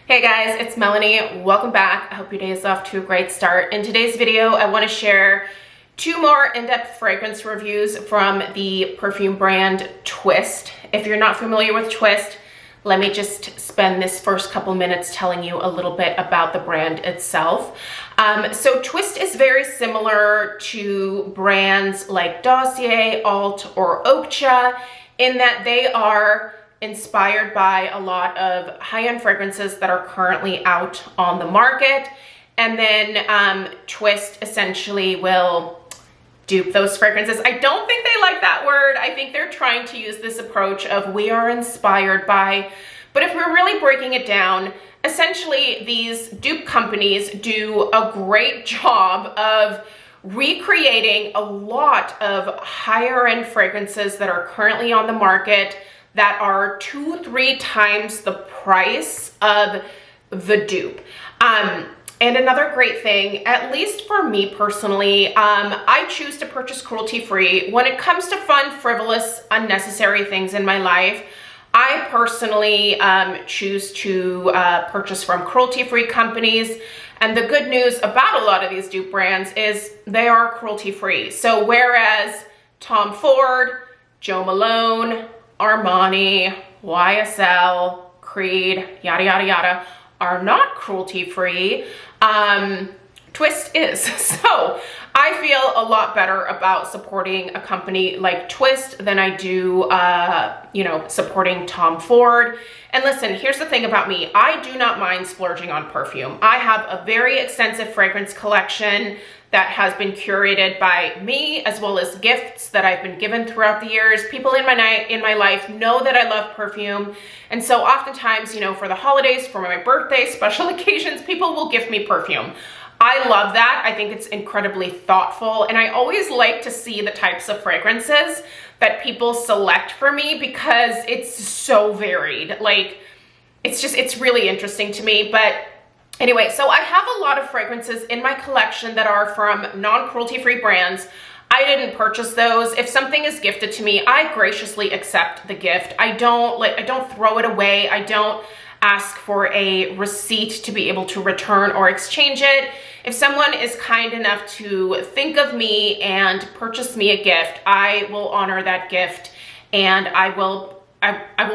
Hey guys, it's Melanie. Welcome back. I hope your day is off to a great start. In today's video, I want to share two more in-depth fragrance reviews from the perfume brand Twist. If you're not familiar with Twist, let me just spend this first couple minutes telling you a little bit about the brand itself. So Twist is very similar to brands like Dossier, Alt, or Okja in that they are inspired by a lot of high-end fragrances that are currently out on the market, and then Twist essentially will dupe those fragrances. I don't think they like that word. I think they're trying to use this approach of we are inspired by, but if we're really breaking it down, essentially these dupe companies do a great job of recreating a lot of higher end fragrances that are currently on the market that are 2-3 times the price of the dupe. And another great thing, at least for me personally, I choose to purchase cruelty-free. When it comes to fun, frivolous, unnecessary things in my life, I personally choose to purchase from cruelty-free companies. And the good news about a lot of these dupe brands is they are cruelty-free. So whereas Tom Ford, Jo Malone, Armani, YSL, Creed, yada, yada, yada, are not cruelty-free, Twist is. So I feel a lot better about supporting a company like Twist than I do, supporting Tom Ford. And listen, here's the thing about me. I do not mind splurging on perfume. I have a very extensive fragrance collection that has been curated by me, as well as gifts that I've been given throughout the years. People in my life know that I love perfume. And so oftentimes, for the holidays, for my birthday, special occasions, people will gift me perfume. I love that. I think it's incredibly thoughtful. And I always like to see the types of fragrances that people select for me because it's so varied. Like, it's really interesting to me. But anyway, so I have a lot of fragrances in my collection that are from non-cruelty-free brands. I didn't purchase those. If something is gifted to me, I graciously accept the gift. I don't throw it away. I don't ask for a receipt to be able to return or exchange it. If someone is kind enough to think of me and purchase me a gift, I will honor that gift and I will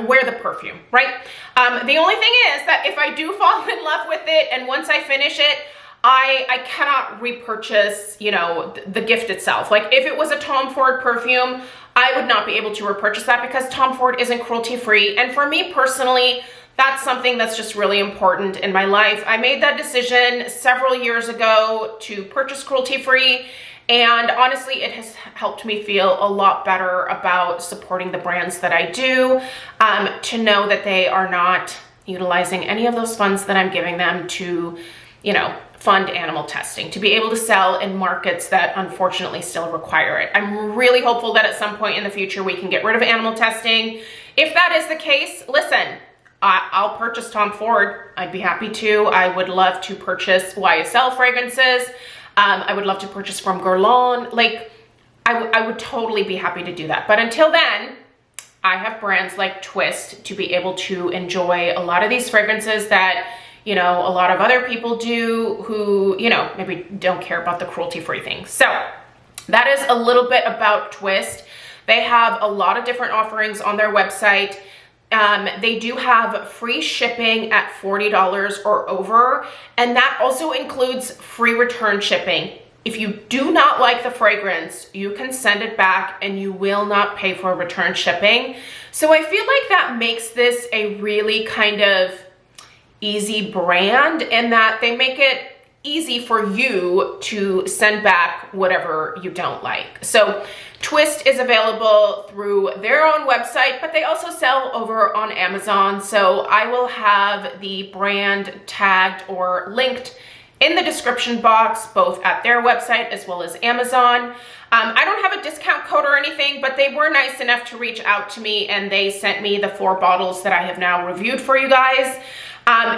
wear the perfume, right? The only thing is that if I do fall in love with it and once I finish it, I cannot repurchase, the gift itself. Like if it was a Tom Ford perfume, I would not be able to repurchase that because Tom Ford isn't cruelty-free. And for me personally, that's something that's just really important in my life. I made that decision several years ago to purchase cruelty-free. And honestly, it has helped me feel a lot better about supporting the brands that I do, to know that they are not utilizing any of those funds that I'm giving them to, fund animal testing, to be able to sell in markets that unfortunately still require it. I'm really hopeful that at some point in the future we can get rid of animal testing. If that is the case, listen, I'll purchase Tom Ford. I'd be happy to. I would love to purchase YSL fragrances. I would love to purchase from Guerlain. Like, I would totally be happy to do that. But until then, I have brands like Twist to be able to enjoy a lot of these fragrances that, a lot of other people do who, maybe don't care about the cruelty-free thing. So that is a little bit about Twist. They have a lot of different offerings on their website. They do have free shipping at $40 or over, and that also includes free return shipping. If you do not like the fragrance, you can send it back and you will not pay for return shipping. So I feel like that makes this a really kind of easy brand in that they make it easy for you to send back whatever you don't like. So Twist is available through their own website, but they also sell over on Amazon. So I will have the brand tagged or linked in the description box, both at their website as well as Amazon. I don't have a discount code or anything, but they were nice enough to reach out to me and they sent me the 4 bottles that I have now reviewed for you guys.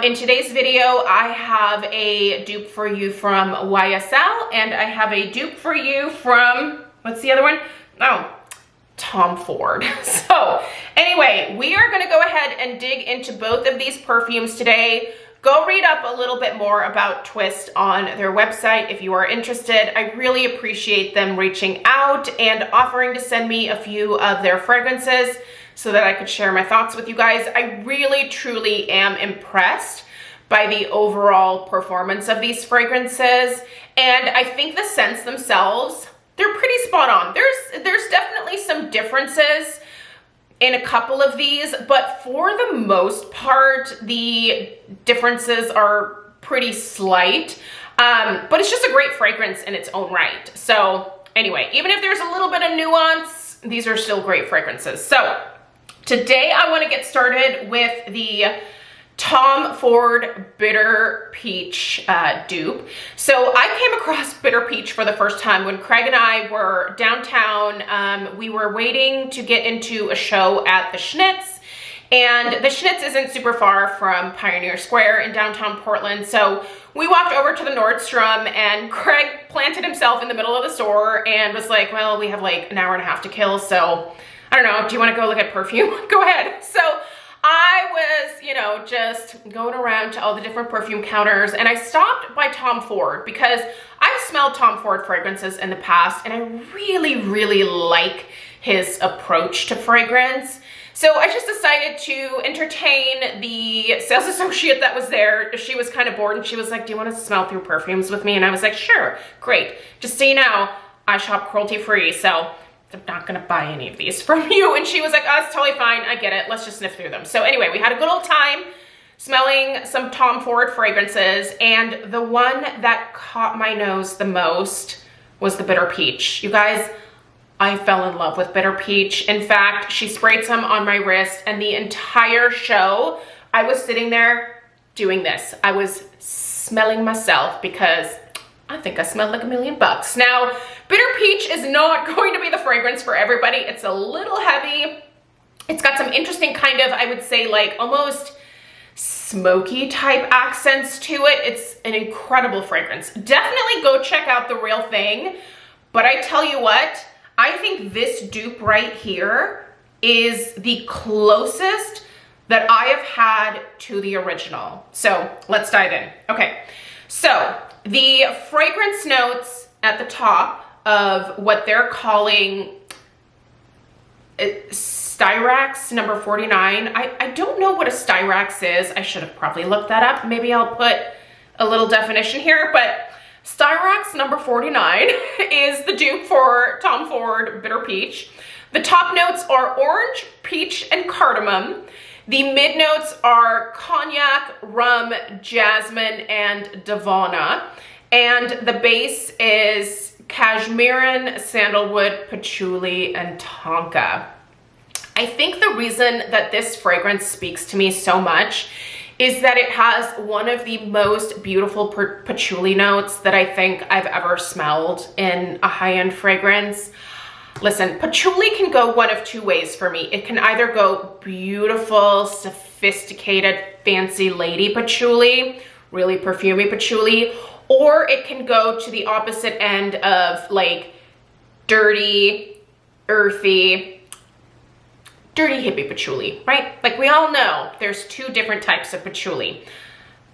In today's video, I have a dupe for you from YSL and I have a dupe for you from, what's the other one? Oh, Tom Ford. So anyway, we are going to go ahead and dig into both of these perfumes today. go read up a little bit more about Twist on their website if you are interested. I really appreciate them reaching out and offering to send me a few of their fragrances so that I could share my thoughts with you guys. I really, truly am impressed by the overall performance of these fragrances. And I think the scents themselves, they're pretty spot on. There's definitely some differences in a couple of these, but for the most part, the differences are pretty slight. But it's just a great fragrance in its own right. So anyway, even if there's a little bit of nuance, these are still great fragrances. So today I want to get started with the Tom Ford Bitter Peach dupe. So I came across Bitter Peach for the first time when Craig and I were downtown. We were waiting to get into a show at the Schnitz, and the Schnitz isn't super far from Pioneer Square in downtown Portland. So we walked over to the Nordstrom, and Craig planted himself in the middle of the store and was like, well, we have like an hour and a half to kill, so I don't know, do you want to go look at perfume? Go ahead. So I was, you know, just going around to all the different perfume counters, and I stopped by Tom Ford because I've smelled Tom Ford fragrances in the past, and I really, really like his approach to fragrance. So I just decided to entertain the sales associate that was there. She was kind of bored, and she was like, do you want to smell through perfumes with me? And I was like, sure, great. Just so you know, I shop cruelty-free, so I'm not gonna buy any of these from you. And she was like, oh, it's totally fine, I get it, let's just sniff through them. So anyway, we had a good old time smelling some Tom Ford fragrances, and the one that caught my nose the most was the Bitter Peach. You guys, I fell in love with Bitter Peach. In fact, she sprayed some on my wrist, and the entire show, I was sitting there doing this. I was smelling myself because I think I smelled like $1 million. Now, Bitter Peach is not going to be the fragrance for everybody. It's a little heavy. It's got some interesting kind of, I would say, like almost smoky type accents to it. It's an incredible fragrance. Definitely go check out the real thing. But I tell you what, I think this dupe right here is the closest that I have had to the original. So let's dive in. Okay, so the fragrance notes at the top of what they're calling Styrax number 49. I don't know what a Styrax is. I should have probably looked that up. Maybe I'll put a little definition here, but Styrax number 49 is the dupe for Tom Ford Bitter Peach. The top notes are orange, peach, and cardamom. The mid notes are cognac, rum, jasmine, and Davana. And the base is cashmeran, sandalwood, patchouli, and tonka. I think the reason that this fragrance speaks to me so much is that it has one of the most beautiful patchouli notes that I think I've ever smelled in a high-end fragrance. Listen, patchouli can go one of two ways for me. It can either go beautiful, sophisticated, fancy lady patchouli, really perfumey patchouli, or it can go to the opposite end of like dirty, earthy, dirty hippie patchouli, right? Like we all know there's two different types of patchouli.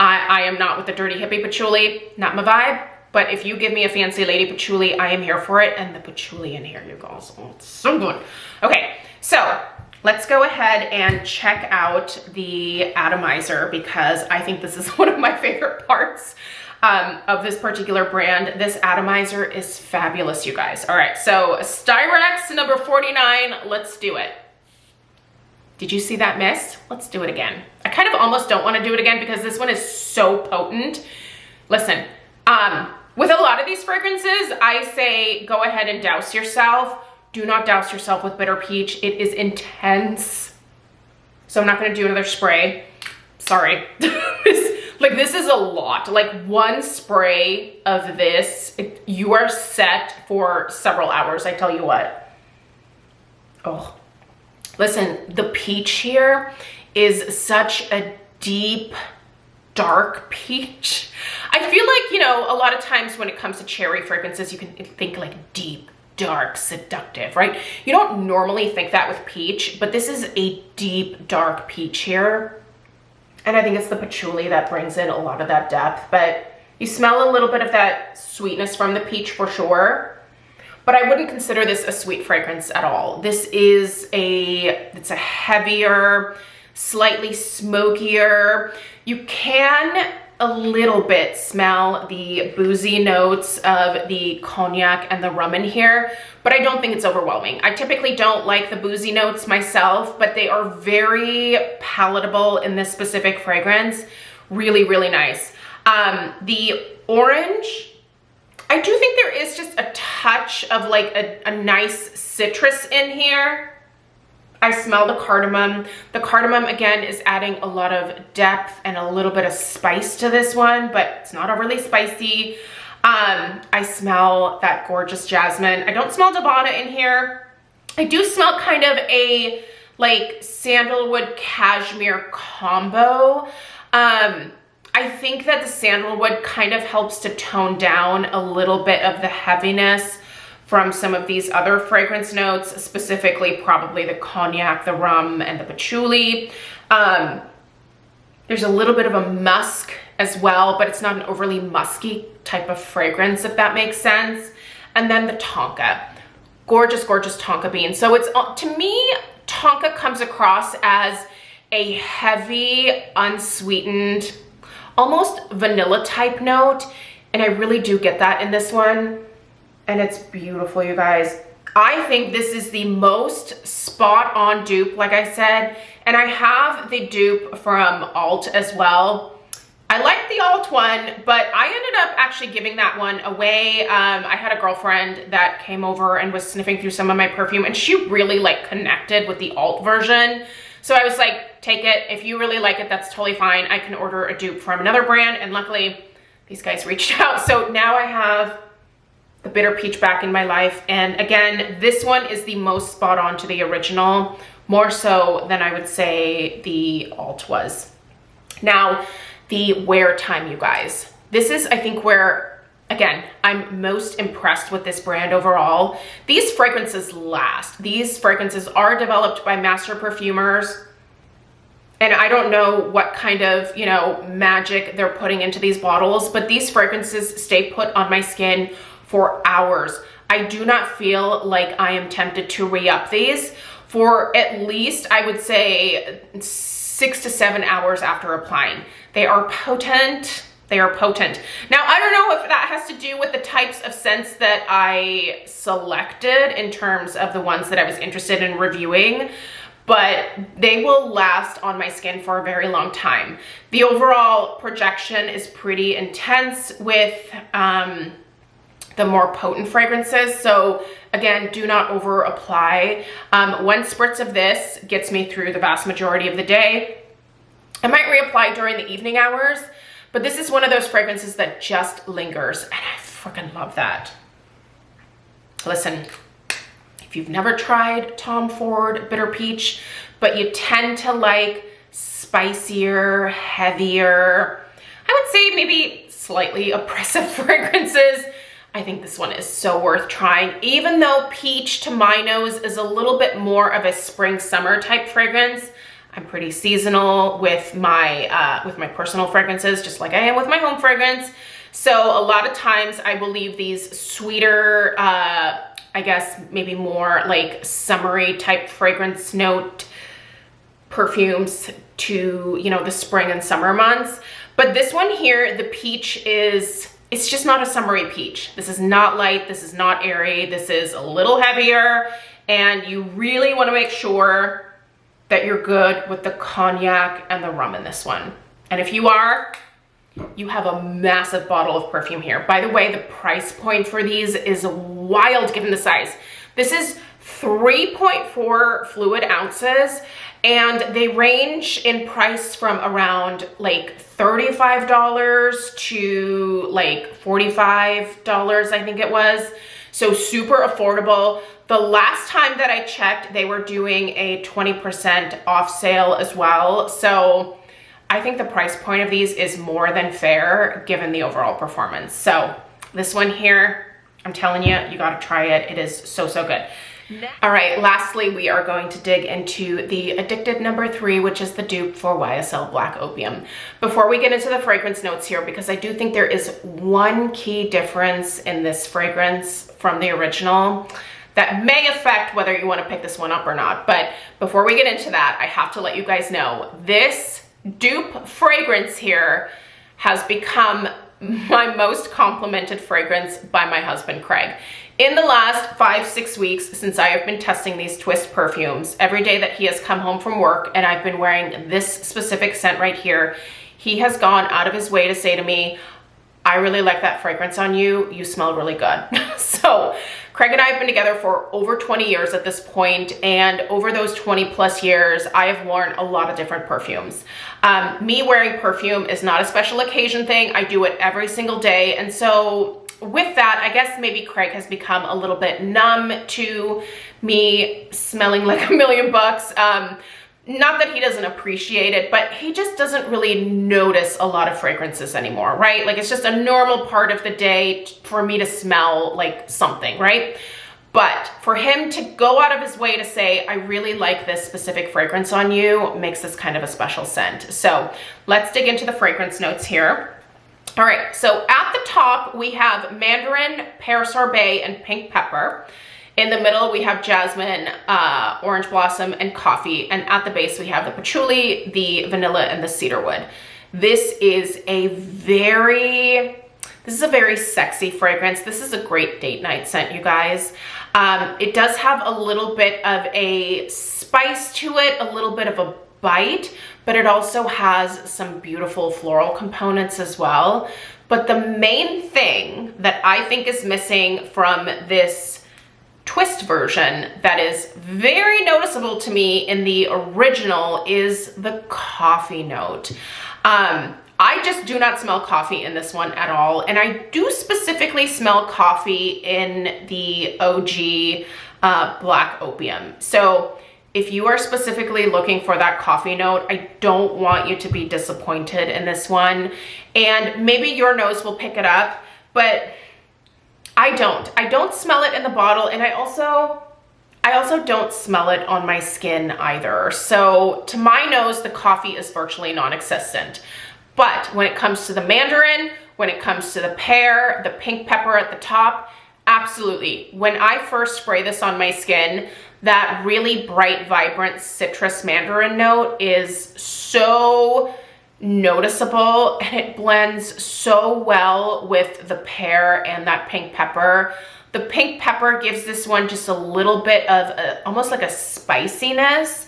I am not with the dirty hippie patchouli, not my vibe. But if you give me a fancy lady patchouli, I am here for it. And the patchouli in here, you guys, oh, it's so good. Okay, so let's go ahead and check out the atomizer because I think this is one of my favorite parts of this particular brand. This atomizer is fabulous, you guys. All right, so Styrax number 49, let's do it. Did you see that mist? Let's do it again. I kind of almost don't want to do it again because this one is so potent. Listen, with a lot of these fragrances, I say go ahead and douse yourself. Do not douse yourself with Bitter Peach. It is intense. So I'm not going to do another spray. Sorry. This is a lot. Like one spray of this, you are set for several hours, I tell you what. Oh, listen, the peach here is such a deep, dark peach. I feel like, you know, a lot of times when it comes to cherry fragrances, you can think like deep, dark, seductive, right? You don't normally think that with peach, but this is a deep, dark peach here. And I think it's the patchouli that brings in a lot of that depth, but you smell a little bit of that sweetness from the peach for sure. But I wouldn't consider this a sweet fragrance at all. This is it's a heavier, slightly smokier. You can a little bit smell the boozy notes of the cognac and the rum in here, but I don't think it's overwhelming. I typically don't like the boozy notes myself, but they are very palatable in this specific fragrance. Really, really nice. The orange, I do think there is just a touch of like a nice citrus in here. I smell the cardamom. The cardamom, again, is adding a lot of depth and a little bit of spice to this one, but it's not overly spicy. I smell that gorgeous jasmine. I don't smell Davana in here. I do smell kind of a like sandalwood cashmere combo. I think that the sandalwood kind of helps to tone down a little bit of the heaviness from some of these other fragrance notes, specifically probably the cognac, the rum, and the patchouli. There's a little bit of a musk as well, but it's not an overly musky type of fragrance, if that makes sense. And then the tonka. Gorgeous, gorgeous tonka bean. So it's, to me, tonka comes across as a heavy, unsweetened, almost vanilla type note, and I really do get that in this one, and it's beautiful, you guys. I think this is the most spot on dupe, like I said, and I have the dupe from Alt as well. I like the Alt one, but I ended up actually giving that one away. I had a girlfriend that came over and was sniffing through some of my perfume, and she really like connected with the Alt version. So I was like, take it. If you really like it, that's totally fine. I can order a dupe from another brand. And luckily, these guys reached out. So now I have the Bitter Peach back in my life. And again, this one is the most spot on to the original, more so than I would say the Alt was. Now, the wear time, you guys. This is, I think, where, again, I'm most impressed with this brand overall. These fragrances last. These fragrances are developed by master perfumers. And I don't know what kind of, you know, magic they're putting into these bottles, but these fragrances stay put on my skin for hours. I do not feel like I am tempted to re-up these for at least, I would say, 6 to 7 hours after applying. They are potent. They are potent. Now, I don't know if that has to do with the types of scents that I selected in terms of the ones that I was interested in reviewing, but they will last on my skin for a very long time. The overall projection is pretty intense with the more potent fragrances. So again, do not over apply. One spritz of this gets me through the vast majority of the day. I might reapply during the evening hours, but this is one of those fragrances that just lingers, and I freaking love that. Listen, if you've never tried Tom Ford Bitter Peach, but you tend to like spicier, heavier, I would say maybe slightly oppressive fragrances, I think this one is so worth trying. Even though peach to my nose is a little bit more of a spring summer type fragrance, I'm pretty seasonal with my personal fragrances, just like I am with my home fragrance. So a lot of times I will leave these sweeter, I guess maybe more like summery type fragrance note perfumes to, you know, the spring and summer months. But this one here, the peach it's just not a summery peach. This is not light, this is not airy, this is a little heavier, and you really want to make sure that you're good with the cognac and the rum in this one. And if you are, you have a massive bottle of perfume here. By the way, the price point for these is wild given the size. This is 3.4 fluid ounces, and they range in price from around like $35 to like $45, I think it was. So super affordable. The last time that I checked, they were doing a 20% off sale as well. So I think the price point of these is more than fair given the overall performance. So this one here, I'm telling you, you gotta try it. It is so, so good. All right, lastly, we are going to dig into the addicted number 3, which is the dupe for YSL Black Opium. Before we get into the fragrance notes here, because I do think there is one key difference in this fragrance from the original that may affect whether you want to pick this one up or not. But before we get into that, I have to let you guys know this dupe fragrance here has become my most complimented fragrance by my husband, Craig. In the last 5-6 weeks since I have been testing these twist perfumes, every day that he has come home from work and I've been wearing this specific scent right here, he has gone out of his way to say to me, I really like that fragrance on you. You smell really good. So Craig and I have been together for over 20 years at this point, and over those 20 plus years, I have worn a lot of different perfumes. Me wearing perfume is not a special occasion thing. I do it every single day. And so with that, I guess maybe Craig has become a little bit numb to me smelling like $1,000,000. Not that he doesn't appreciate it, but he just doesn't really notice a lot of fragrances anymore, right? Like it's just a normal part of the day for me to smell like something, right? But for him to go out of his way to say, I really like this specific fragrance on you, makes this kind of a special scent. So let's dig into the fragrance notes here. All right, so at the top, we have mandarin, pear sorbet, and pink pepper. In the middle, we have jasmine, orange blossom, and coffee. And at the base, we have the patchouli, the vanilla, and the cedarwood. This is a very sexy fragrance. This is a great date night scent, you guys. It does have a little bit of a spice to it, a little bit of a bite, but it also has some beautiful floral components as well. But the main thing that I think is missing from this twist version that is very noticeable to me in the original is the coffee note. I just do not smell coffee in this one at all, and I do specifically smell coffee in the OG Black Opium. So if you are specifically looking for that coffee note, I don't want you to be disappointed in this one. And maybe your nose will pick it up, but I don't smell it in the bottle, and I also don't smell it on my skin either. So to my nose, the coffee is virtually non-existent. But when it comes to the mandarin, when it comes to the pear, the pink pepper at the top, absolutely. When I first spray this on my skin, that really bright, vibrant citrus mandarin note is so noticeable, and it blends so well with the pear and that pink pepper. The pink pepper gives this one just a little bit of almost like a spiciness.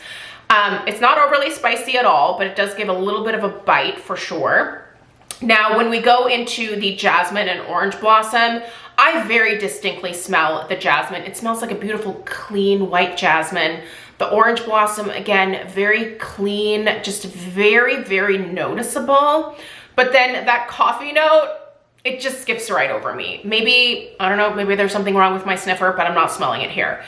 It's not overly spicy at all, but it does give a little bit of a bite for sure. Now, when we go into the jasmine and orange blossom, I very distinctly smell the jasmine. It smells like a beautiful, clean white jasmine. The orange blossom, again, very clean, just very, very noticeable. But then that coffee note, it just skips right over me. Maybe, I don't know, maybe there's something wrong with my sniffer, but I'm not smelling it here.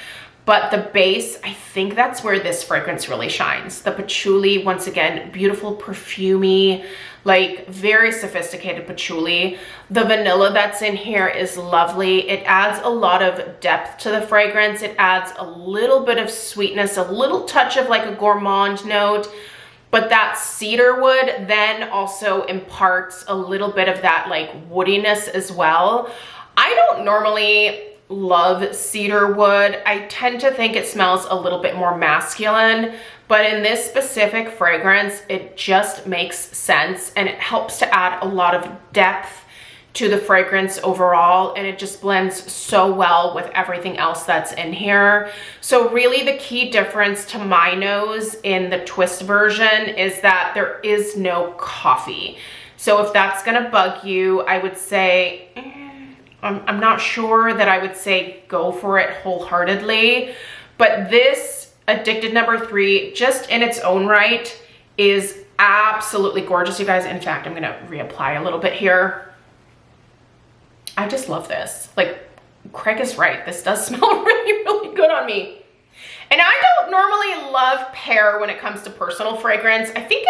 But the base, I think that's where this fragrance really shines. The patchouli, once again, beautiful, perfumey, like very sophisticated patchouli. The vanilla that's in here is lovely. It adds a lot of depth to the fragrance. It adds a little bit of sweetness, a little touch of like a gourmand note. But that cedarwood then also imparts a little bit of that like woodiness as well. I don't normally love cedarwood. I tend to think it smells a little bit more masculine, but in this specific fragrance, it just makes sense, and it helps to add a lot of depth to the fragrance overall, and it just blends so well with everything else that's in here. So really the key difference to my nose in the twist version is that there is no coffee. So if that's gonna bug you, I would say, I'm not sure that I would say go for it wholeheartedly, but this addicted number 3, just in its own right, is absolutely gorgeous, you guys. In fact, I'm gonna reapply a little bit here. I just love this. Like, Craig is right. This does smell really, really good on me. And I don't normally love pear when it comes to personal fragrance. I think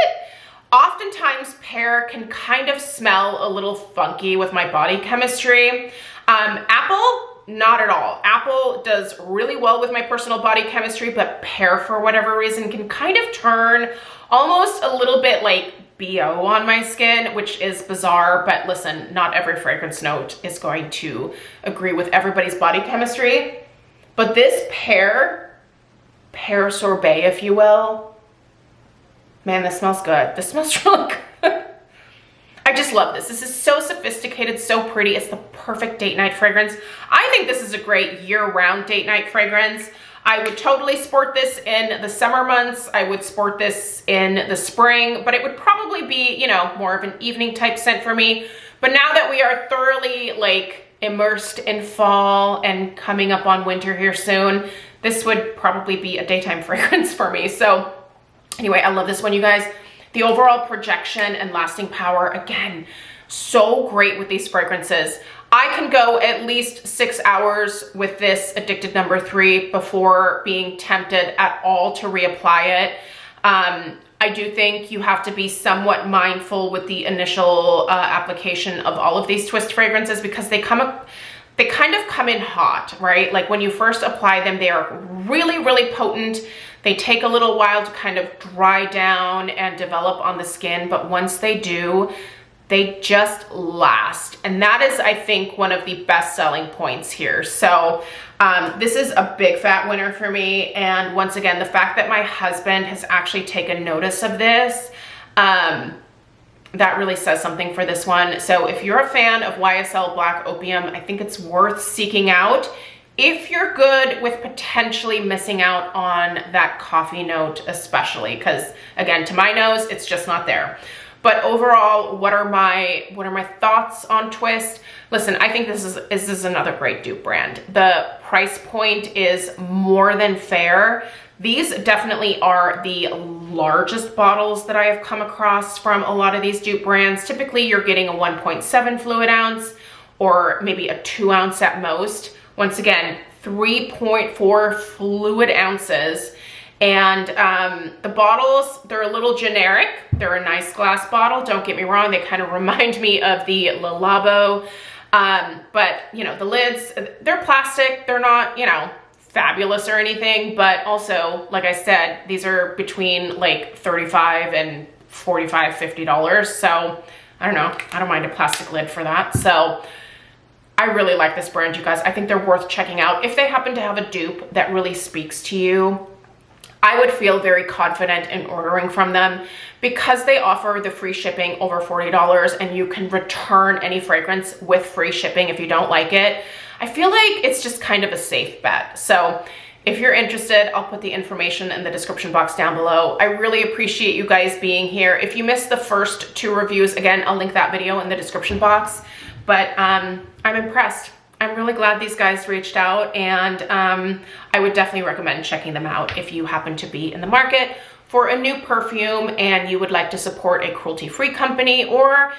oftentimes pear can kind of smell a little funky with my body chemistry. Apple, not at all. Apple does really well with my personal body chemistry, but pear, for whatever reason, can kind of turn almost a little bit like BO on my skin, which is bizarre. But listen, not every fragrance note is going to agree with everybody's body chemistry. But this pear sorbet, if you will, man, this smells good. This smells really good. I just love this. This is so sophisticated, so pretty. It's the perfect date night fragrance. I think this is a great year-round date night fragrance. I would totally sport this in the summer months. I would sport this in the spring, but it would probably be, you know, more of an evening type scent for me. But now that we are thoroughly like immersed in fall and coming up on winter here soon, this would probably be a daytime fragrance for me. So anyway, I love this one, you guys. The overall projection and lasting power, again, so great with these fragrances. I can go at least 6 hours with this Addicted No. 3 before being tempted at all to reapply it. I do think you have to be somewhat mindful with the initial application of all of these twist fragrances, because they kind of come in hot, right? Like when you first apply them, they are really, really potent. They take a little while to kind of dry down and develop on the skin, but once they do, they just last. And that is, I think, one of the best selling points here. So this is a big fat winner for me. And once again, the fact that my husband has actually taken notice of this, that really says something for this one. So if you're a fan of YSL Black Opium, I think it's worth seeking out if you're good with potentially missing out on that coffee note, especially, because again, to my nose, it's just not there. But overall, what are my thoughts on Twist? Listen, I think this is another great dupe brand. The price point is more than fair. These definitely are the largest bottles that I have come across from a lot of these dupe brands. Typically, you're getting a 1.7 fluid ounce or maybe a 2 ounce at most. Once again, 3.4 fluid ounces. And the bottles, they're a little generic. They're a nice glass bottle, don't get me wrong. They kind of remind me of the Le Labo. But, you know, the lids, they're plastic. They're not, you know, fabulous or anything. But also, like I said, these are between like $35 and $45, $50. So, I don't know. I don't mind a plastic lid for that. So, I really like this brand, you guys. I think they're worth checking out. If they happen to have a dupe that really speaks to you, I would feel very confident in ordering from them because they offer the free shipping over $40 and you can return any fragrance with free shipping if you don't like it. I feel like it's just kind of a safe bet. So if you're interested, I'll put the information in the description box down below. I really appreciate you guys being here. If you missed the first 2 reviews, again, I'll link that video in the description box. But I'm impressed. I'm really glad these guys reached out, and I would definitely recommend checking them out if you happen to be in the market for a new perfume and you would like to support a cruelty-free company, or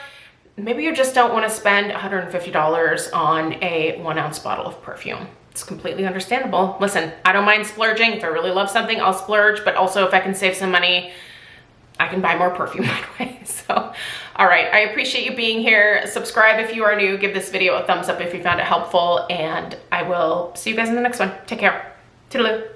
maybe you just don't want to spend $150 on a 1 ounce bottle of perfume. It's completely understandable. Listen, I don't mind splurging. If I really love something, I'll splurge, but also if I can save some money, I can buy more perfume that way. So, all right, I appreciate you being here. Subscribe if you are new. Give this video a thumbs up if you found it helpful, and I will see you guys in the next one. Take care. Toodaloo.